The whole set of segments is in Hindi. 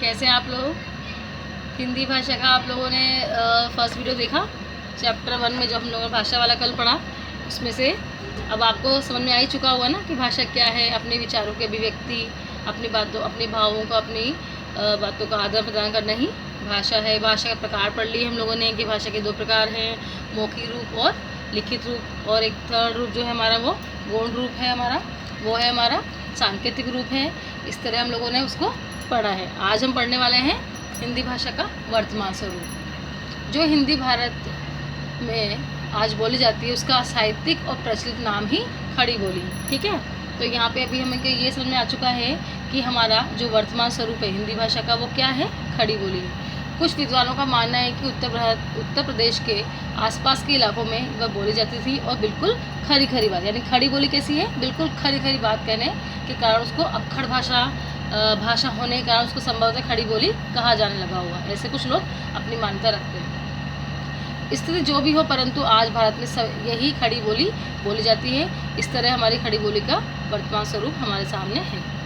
कैसे हैं आप लोग। हिंदी भाषा का आप लोगों ने फर्स्ट वीडियो देखा, चैप्टर 1 में जो हम लोगों ने भाषा वाला कल पढ़ा, उसमें से अब आपको समझ में आ ही चुका हुआ ना कि भाषा क्या है। अपने विचारों की अभिव्यक्ति, अपनी बातों, अपने भावों को, अपनी बातों का आदान प्रदान करना ही भाषा है। भाषा का प्रकार पढ़ लिए हम लोगों ने कि भाषा के 2 प्रकार हैं, मौखिक रूप और लिखित रूप। और एक थर्ड रूप जो है हमारा वो गौण रूप है, हमारा वो है हमारा सांकेतिक रूप है। इस तरह हम लोगों ने उसको पढ़ा है। आज हम पढ़ने वाले हैं हिंदी भाषा का वर्तमान स्वरूप। जो हिंदी भारत में आज बोली जाती है उसका साहित्यिक और प्रचलित नाम ही खड़ी बोली है। ठीक है, तो यहाँ पे अभी हमें ये समझ में आ चुका है कि हमारा जो वर्तमान स्वरूप है हिंदी भाषा का वो क्या है, खड़ी बोली है। कुछ विद्वानों का मानना है कि उत्तर प्रदेश के आसपास के इलाकों में वह बोली जाती थी और बिल्कुल खरी खरी बात, यानी खड़ी बोली कैसी है, बिल्कुल खरी खरी बात कहने के कारण उसको अक्खड़ भाषा होने के कारण उसको संभवतः खड़ी बोली कहा जाने लगा हुआ। ऐसे कुछ लोग अपनी मान्यता रखते हैं। स्थिति जो भी हो, परंतु आज भारत में यही खड़ी बोली बोली जाती है। इस तरह हमारी खड़ी बोली का वर्तमान स्वरूप हमारे सामने है।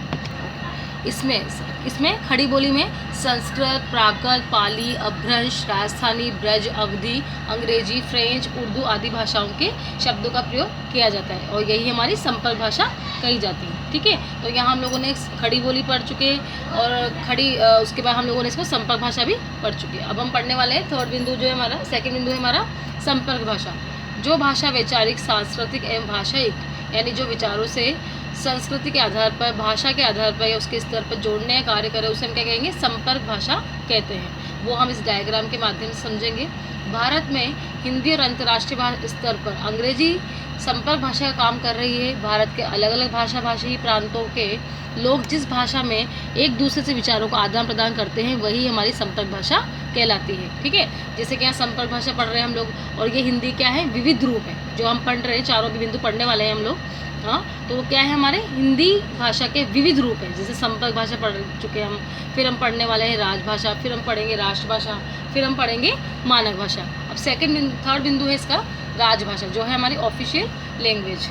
इसमें खड़ी बोली में संस्कृत, प्राकृत, पाली, अपभ्रंश, राजस्थानी, ब्रज, अवधी, अंग्रेजी, फ्रेंच, उर्दू आदि भाषाओं के शब्दों का प्रयोग किया जाता है और यही हमारी संपर्क भाषा कही जाती है। ठीक है, तो यहाँ हम लोगों ने खड़ी बोली पढ़ चुके और उसके बाद हम लोगों ने इसको संपर्क भाषा भी पढ़ चुके। अब हम पढ़ने वाले हैं थर्ड बिंदु जो है हमारा, सेकेंड बिंदु है हमारा संपर्क भाषा। जो भाषा वैचारिक, सांस्कृतिक एवं भाषायिक, यानी जो विचारों से संस्कृति के आधार पर, भाषा के आधार पर या उसके स्तर पर जोड़ने का कार्य करे, उसे हम क्या कहेंगे, संपर्क भाषा कहते हैं। वो हम इस डायग्राम के माध्यम से समझेंगे। भारत में हिंदी और अंतर्राष्ट्रीय स्तर पर अंग्रेजी संपर्क भाषा का काम कर रही है। भारत के अलग अलग भाषाई प्रांतों के लोग जिस भाषा में एक दूसरे से विचारों को आदान प्रदान करते हैं वही हमारी संपर्क भाषा कहलाती है। ठीक है, जैसे कि यहाँ संपर्क भाषा पढ़ रहे हैं हम लोग, और ये हिंदी क्या है, विविध रूप है। जो हम पढ़ रहे हैं, चारों भी बिंदु पढ़ने वाले हैं हम लोग। हाँ, तो वो क्या है, हमारे हिंदी भाषा के विविध रूप है। जैसे संपर्क भाषा पढ़ चुके हम, फिर हम पढ़ने वाले हैं राजभाषा, फिर हम पढ़ेंगे राष्ट्रभाषा, फिर हम पढ़ेंगे मानक भाषा। अब थर्ड बिंदु है इसका राजभाषा, जो है हमारी ऑफिशियल लैंग्वेज।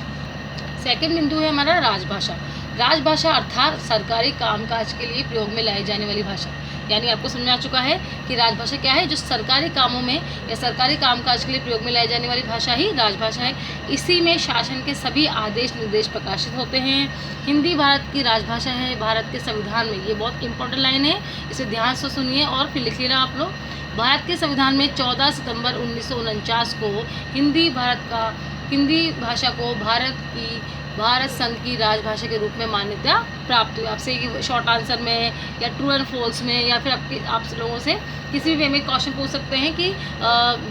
सेकंड बिंदु है हमारा राजभाषा। राजभाषा अर्थात सरकारी कामकाज के लिए प्रयोग में लाई जाने वाली भाषा। यानी आपको समझ में आ चुका है कि राजभाषा क्या है, जो सरकारी कामों में या सरकारी कामकाज के लिए प्रयोग में लाई जाने वाली भाषा ही राजभाषा है। इसी में शासन के सभी आदेश निर्देश प्रकाशित होते हैं। हिंदी भारत की राजभाषा है। भारत के संविधान में, ये बहुत इंपॉर्टेंट लाइन है, इसे ध्यान से सुनिए और फिर लिख लेना आप लोग। भारत के संविधान में 14 सितंबर 1949 को हिंदी भाषा को भारत संघ की राजभाषा के रूप में मान्यता प्राप्त हुई। आपसे शॉर्ट आंसर में या ट्रू एंड फॉल्स में या फिर आप लोगों से किसी भी वे में क्वेश्चन पूछ सकते हैं कि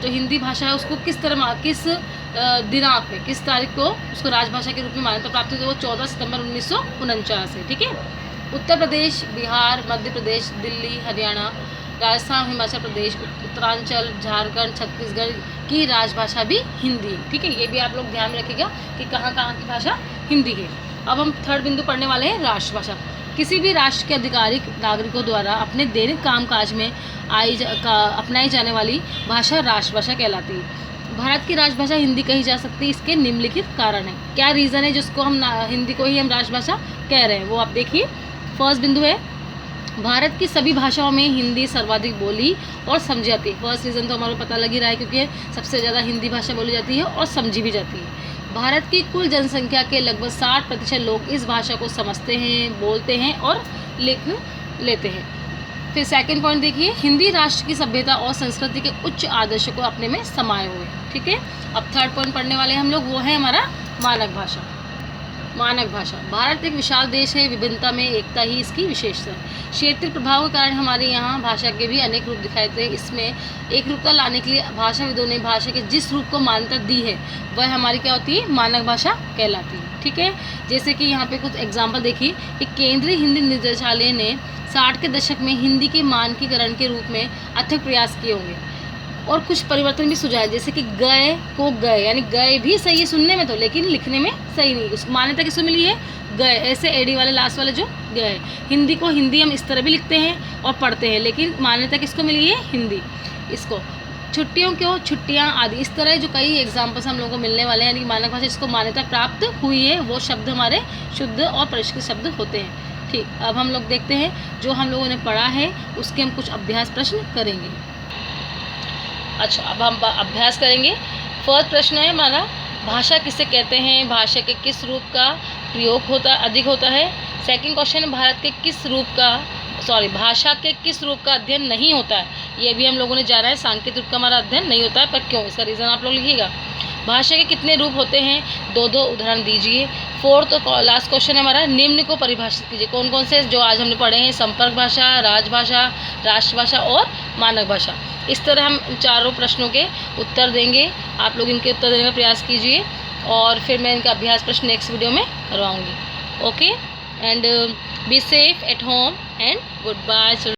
जो हिंदी भाषा है उसको किस दिनांक में, किस तारीख को उसको राजभाषा के रूप में मान्यता प्राप्त हुई। तो वो 14 सितंबर 1949 है। ठीक है, उत्तर प्रदेश, बिहार, मध्य प्रदेश, दिल्ली, हरियाणा, राजस्थान, हिमाचल प्रदेश, उत्तरांचल, झारखंड, छत्तीसगढ़ की राजभाषा भी हिंदी है। ठीक है, ये भी आप लोग ध्यान में रखिएगा कि कहाँ कहाँ की भाषा हिंदी है। अब हम थर्ड बिंदु पढ़ने वाले हैं राष्ट्रभाषा। किसी भी राष्ट्र के अधिकारिक नागरिकों द्वारा अपने दैनिक कामकाज में अपनाई जाने वाली भाषा राष्ट्रभाषा कहलाती है। भारत की राजभाषा हिंदी कही जा सकती है। इसके निम्नलिखित कारण है। क्या रीज़न है जिसको हम हिंदी को ही हम राष्ट्रभाषा कह रहे हैं, वो आप देखिए। फर्स्ट बिंदु है, भारत की सभी भाषाओं में हिंदी सर्वाधिक बोली और समझी जाती है। फर्स्ट रीज़न तो हमारा पता लग ही रहा है, क्योंकि सबसे ज़्यादा हिंदी भाषा बोली जाती है और समझी भी जाती है। भारत की कुल जनसंख्या के लगभग 60% लोग इस भाषा को समझते हैं, बोलते हैं और लिख लेते हैं। फिर सेकंड पॉइंट देखिए, हिंदी राष्ट्र की सभ्यता और संस्कृति के उच्च आदर्शों को अपने में समाये हुए। ठीक है, अब थर्ड पॉइंट पढ़ने वाले हैं हम लोग, वो है हमारा मानक भाषा। मानक भाषा। भारत एक विशाल देश है, विभिन्नता में एकता ही इसकी विशेषता है। क्षेत्रीय प्रभाव के कारण हमारे यहाँ भाषा के भी अनेक रूप दिखाई देते हैं। इसमें एक रूपता लाने के लिए भाषाविदों ने भाषा के जिस रूप को मान्यता दी है वह हमारी क्या होती है, मानक भाषा कहलाती है। ठीक है, जैसे कि यहाँ पे कुछ एग्जाम्पल देखिए कि केंद्रीय हिंदी निदेशालय ने 60 के दशक में हिंदी के मानकीकरण के रूप में अथक प्रयास किए होंगे और कुछ परिवर्तन भी सुझाए। जैसे कि गए को गए, यानी गए भी सही है सुनने में तो, लेकिन लिखने में सही नहीं। उसको मान्यता किसको मिली है, गए, ऐसे एडी वाले लास्ट वाले जो गए। हिंदी को हिंदी हम इस तरह भी लिखते हैं और पढ़ते हैं, लेकिन मान्यता किसको मिली है, हिंदी। इसको छुट्टियों को छुट्टियाँ आदि, इस तरह जो कई एग्जाम्पल्स हम लोगों को मिलने वाले हैं। यानी मानक भाषा जिसको मान्यता प्राप्त हुई है वो शब्द हमारे शुद्ध और परिष्कृत शब्द होते हैं। ठीक, अब हम लोग देखते हैं जो हम लोगों ने पढ़ा है उसके हम कुछ अभ्यास प्रश्न करेंगे। अच्छा, अब हम अभ्यास करेंगे। फर्स्ट प्रश्न है हमारा, भाषा किसे कहते हैं, भाषा के किस रूप का प्रयोग अधिक होता है। सेकंड क्वेश्चन, भाषा के किस रूप का अध्ययन नहीं होता है। ये भी हम लोगों ने जाना है, सांकेतिक रूप का हमारा अध्ययन नहीं होता है, पर क्यों, इसका रीज़न आप लोग लिखिएगा। भाषा के कितने रूप होते हैं, दो उदाहरण दीजिए। फोर्थ और लास्ट क्वेश्चन है हमारा, निम्न को परिभाषित कीजिए। कौन कौन से जो आज हमने पढ़े हैं, संपर्क भाषा, राजभाषा, राष्ट्रभाषा और मानक भाषा। इस तरह हम चारों प्रश्नों के उत्तर देंगे। आप लोग इनके उत्तर देने का प्रयास कीजिए और फिर मैं इनका अभ्यास प्रश्न नेक्स्ट वीडियो में करवाऊँगी। Okay, and be safe at home and good bye.